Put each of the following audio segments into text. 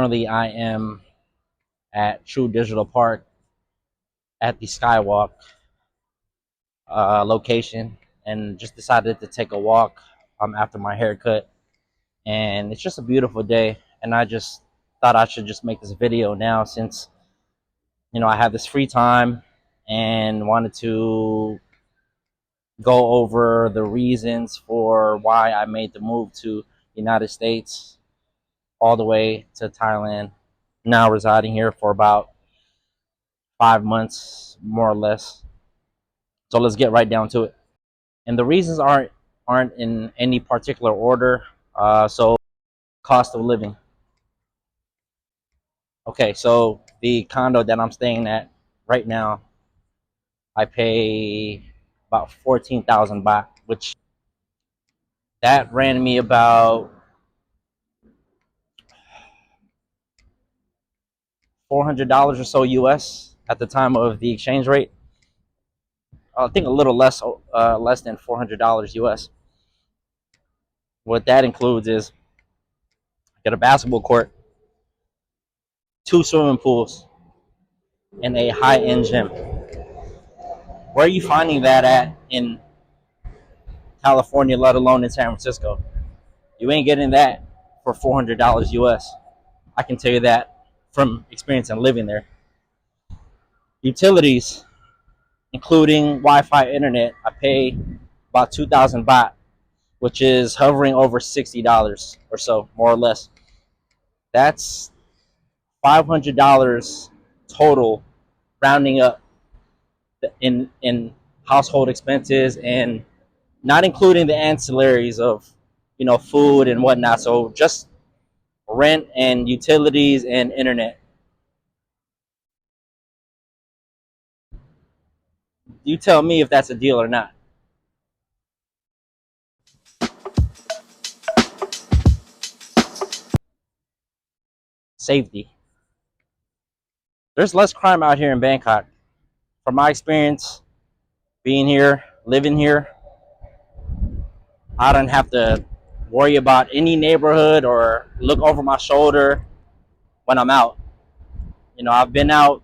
Currently, I am at True Digital Park at the Skywalk location, and just decided to take a walk after my haircut. And it's just a beautiful day, and I just thought I should just make this video now since I have this free time and wanted to go over the reasons for why I made the move to the United States all the way to Thailand. Now residing here for about 5 months, more or less. So let's get right down to it. And the reasons aren't in any particular order. So cost of living. Okay, so the condo that I'm staying at right now, I pay about 14,000 baht, which that ran me about $400 or so US at the time of the exchange rate. I think a little less than $400 US. What that includes is I get a basketball court, 2 swimming pools, and a high-end gym. Where are you finding that at in California, let alone in San Francisco? You ain't getting that for $400 US. I can tell you that from experience and living there. Utilities, including Wi-Fi internet, I pay about 2,000 baht, which is hovering over $60 or so, more or less. That's $500 total, rounding up in household expenses, and not including the ancillaries of food and whatnot. So just rent and utilities and internet. You tell me if that's a deal or not. Safety. There's less crime out here in Bangkok. From my experience being here, living here, I don't have to worry about any neighborhood or look over my shoulder when I'm out. I've been out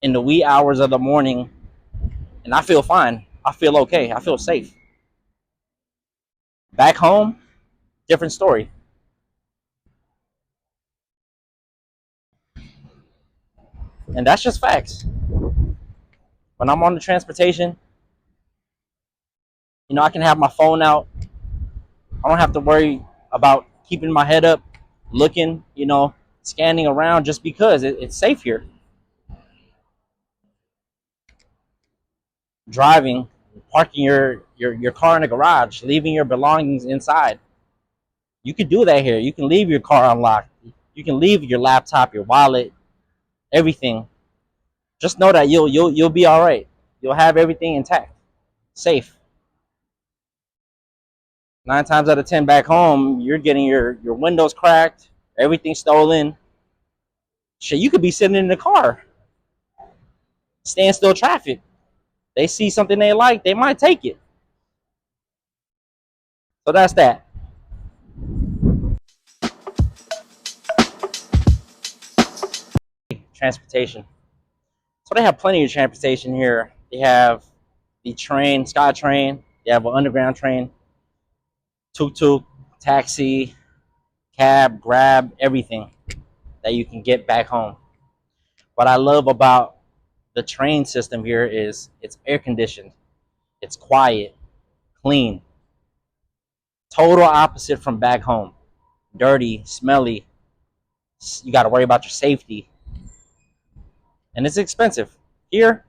in the wee hours of the morning and I feel fine. I feel okay. I feel safe. Back home, different story. And that's just facts. When I'm on the transportation, I can have my phone out. I don't have to worry about keeping my head up, looking, scanning around just because it's safe here. Driving, parking your car in a garage, leaving your belongings inside. You can do that here. You can leave your car unlocked. You can leave your laptop, your wallet, everything. Just know that you'll be all right. You'll have everything intact, safe. 9 times out of 10 back home, you're getting your windows cracked, everything stolen. Shit, you could be sitting in the car, standstill traffic. They see something they like, they might take it. So that's that. Transportation. So they have plenty of transportation here. They have the train, Sky Train. They have an underground train, tuk-tuk, taxi, cab, grab, everything that you can get back home. What I love about the train system here is it's air conditioned, it's quiet, clean. Total opposite from back home. Dirty, smelly. You got to worry about your safety. And it's expensive. Here,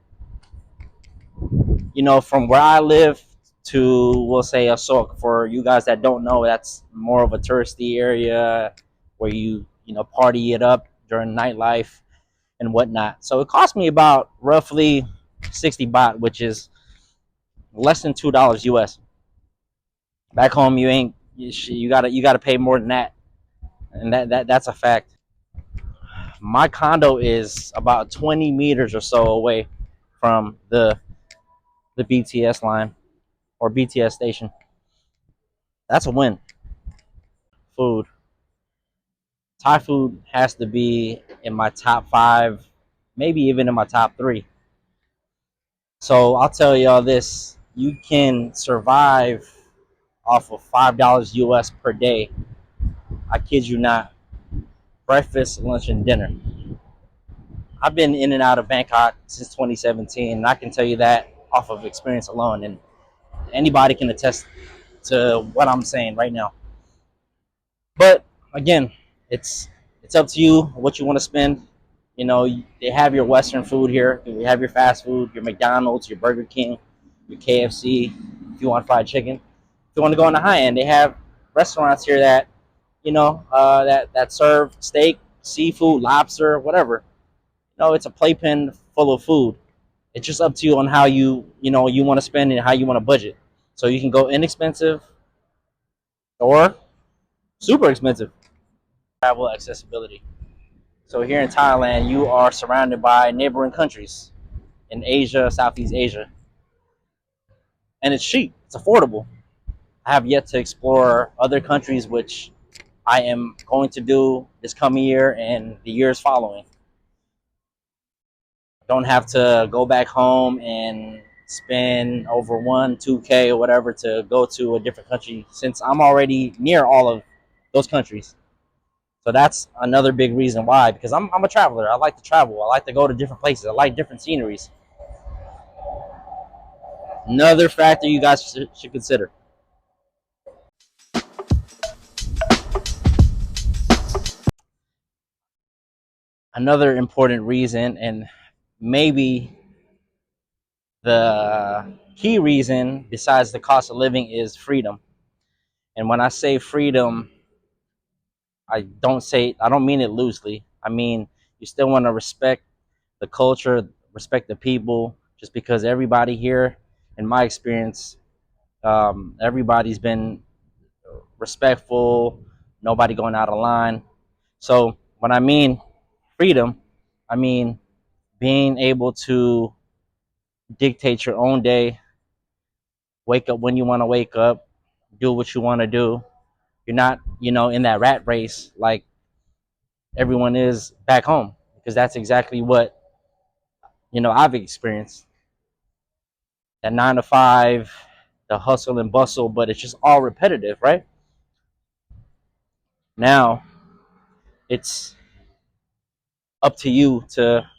from where I live to, we'll say, Asok, for you guys that don't know, that's more of a touristy area where you party it up during nightlife and whatnot. So it cost me about roughly 60 baht, which is less than $2 US. Back home, you gotta pay more than that, and that's a fact. My condo is about 20 meters or so away from the BTS line or BTS station. That's a win. Food. Thai food has to be in my top five, maybe even in my top three. So I'll tell y'all this: you can survive off of $5 US per day. I kid you not. Breakfast, lunch, and dinner. I've been in and out of Bangkok since 2017, and I can tell you that off of experience alone. And anybody can attest to what I'm saying right now. But again, it's it's up to you what you want to spend. You know, they have your Western food here. You have your fast food, your McDonald's, your Burger King, your KFC. If you want fried chicken, if you want to go on the high end, they have restaurants here that that serve steak, seafood, lobster, whatever. No, it's a playpen full of food. It's just up to you on how you want to spend and how you want to budget. So you can go inexpensive or super expensive. Travel accessibility. So here in Thailand, you are surrounded by neighboring countries in Asia, Southeast Asia, and it's cheap. It's affordable. I have yet to explore other countries, which I am going to do this coming year and the years following. Don't have to go back home and spend over 2K or whatever to go to a different country since I'm already near all of those countries. So that's another big reason why, because I'm a traveler. I like to travel. I like to go to different places. I like different sceneries. Another factor you guys should consider. Another important reason, and maybe the key reason besides the cost of living, is freedom. And when I say freedom, I don't mean it loosely. I mean you still want to respect the culture, respect the people, just because everybody here, in my experience, everybody's been respectful, nobody going out of line. So when I mean freedom, I mean being able to dictate your own day, wake up when you want to wake up, do what you want to do. You're not, in that rat race like everyone is back home, because that's exactly what I've experienced. That 9 to 5, the hustle and bustle, but it's just all repetitive, right? Now it's up to you to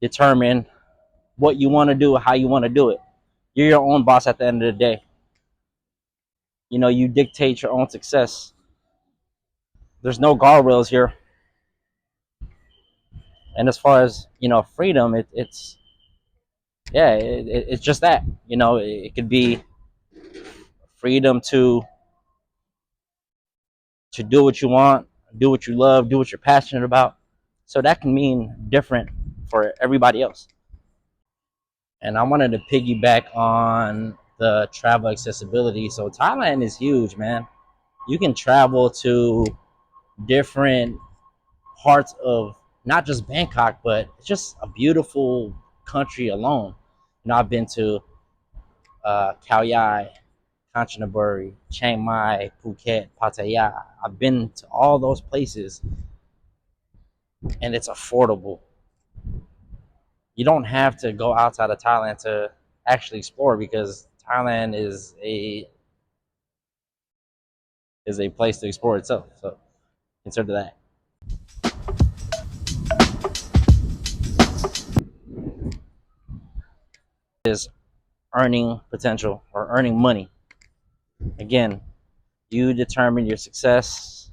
determine what you want to do, how you want to do it. You're your own boss at the end of the day. You dictate your own success. There's no guardrails here. And as far as freedom, it's yeah, it's just that. It could be freedom to do what you want, do what you love, do what you're passionate about. So that can mean different for everybody else. And I wanted to piggyback on the travel accessibility. So Thailand is huge, man. You can travel to different parts of not just Bangkok, but it's just a beautiful country alone. I've been to Khao Yai, Kanchanaburi, Chiang Mai, Phuket, Pattaya. I've been to all those places, and it's affordable. You don't have to go outside of Thailand to actually explore, because Thailand is a place to explore itself. So consider that. Is earning potential or earning money. Again, you determine your success.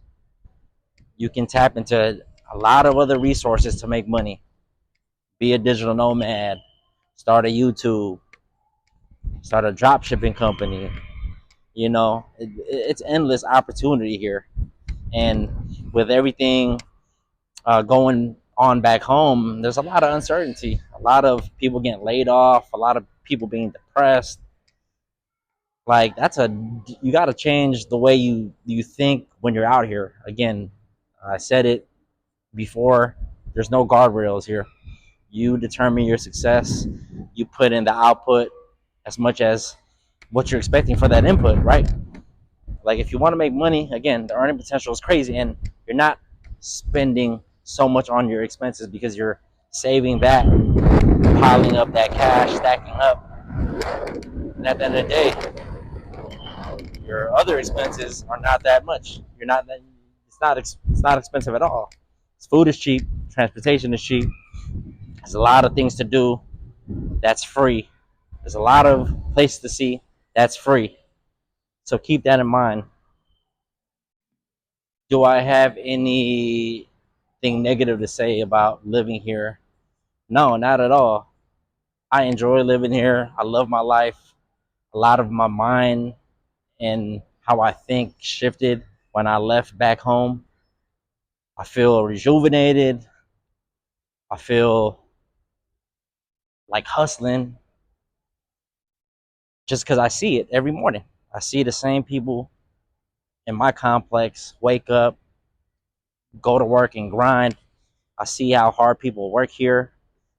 You can tap into a lot of other resources to make money. Be a digital nomad, start a YouTube, start a drop shipping company. It's endless opportunity here. And with everything going on back home, there's a lot of uncertainty, a lot of people getting laid off, a lot of people being depressed. Like you got to change the way you think when you're out here. Again, I said it before, there's no guardrails here. You determine your success, you put in the output as much as what you're expecting for that input, right? Like if you want to make money, again, the earning potential is crazy, and you're not spending so much on your expenses because you're saving that, piling up that cash, stacking up. And at the end of the day, your other expenses are not that much. You're not that, it's not expensive at all. Food is cheap, transportation is cheap. There's a lot of things to do that's free. There's a lot of places to see that's free. So keep that in mind. Do I have anything negative to say about living here? No, not at all. I enjoy living here. I love my life. A lot of my mind and how I think shifted when I left back home. I feel rejuvenated. I feel like hustling just because I see it every morning. I see the same people in my complex wake up, go to work, and grind. I see how hard people work here,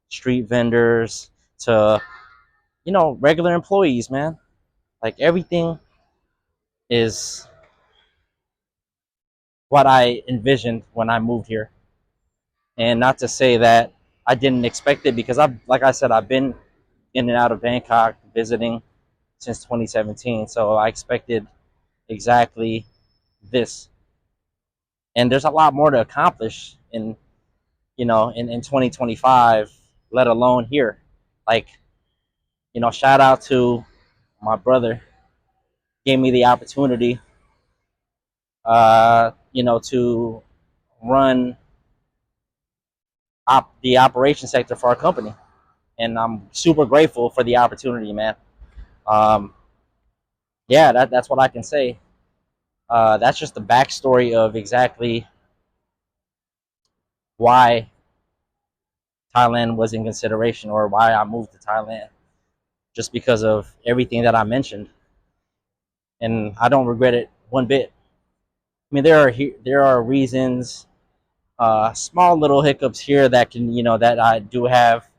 street vendors to, regular employees, man. Like everything is what I envisioned when I moved here. And not to say that I didn't expect it because like I said, I've been in and out of Bangkok visiting since 2017. So I expected exactly this. And there's a lot more to accomplish in 2025, let alone here. Like, shout out to my brother, gave me the opportunity, to run the operation sector for our company. And I'm super grateful for the opportunity, man. Um, yeah, that's what I can say. That's just the backstory of exactly why Thailand was in consideration or why I moved to Thailand, just because of everything that I mentioned. And I don't regret it one bit. I mean, there are reasons, small little hiccups here that that I do have,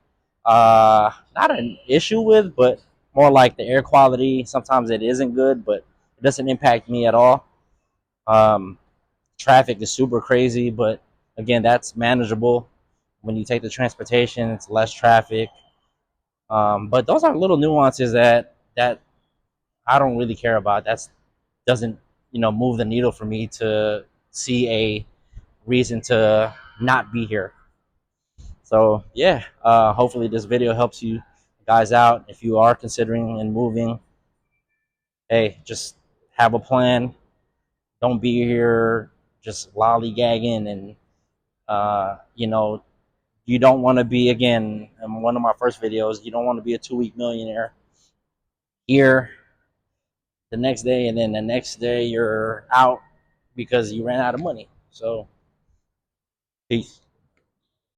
not an issue with, but more like the air quality. Sometimes it isn't good, but it doesn't impact me at all. Um, Traffic is super crazy, but again, that's manageable. When you take the transportation, it's less traffic. But those are little nuances that I don't really care about. That's doesn't move the needle for me to see a reason to not be here. So yeah, hopefully this video helps you guys out. If you are considering and moving, hey, just have a plan. Don't be here just lollygagging and you don't want to be, again, in one of my first videos, you don't want to be a 2 week millionaire here the next day and then the next day you're out because you ran out of money. So peace.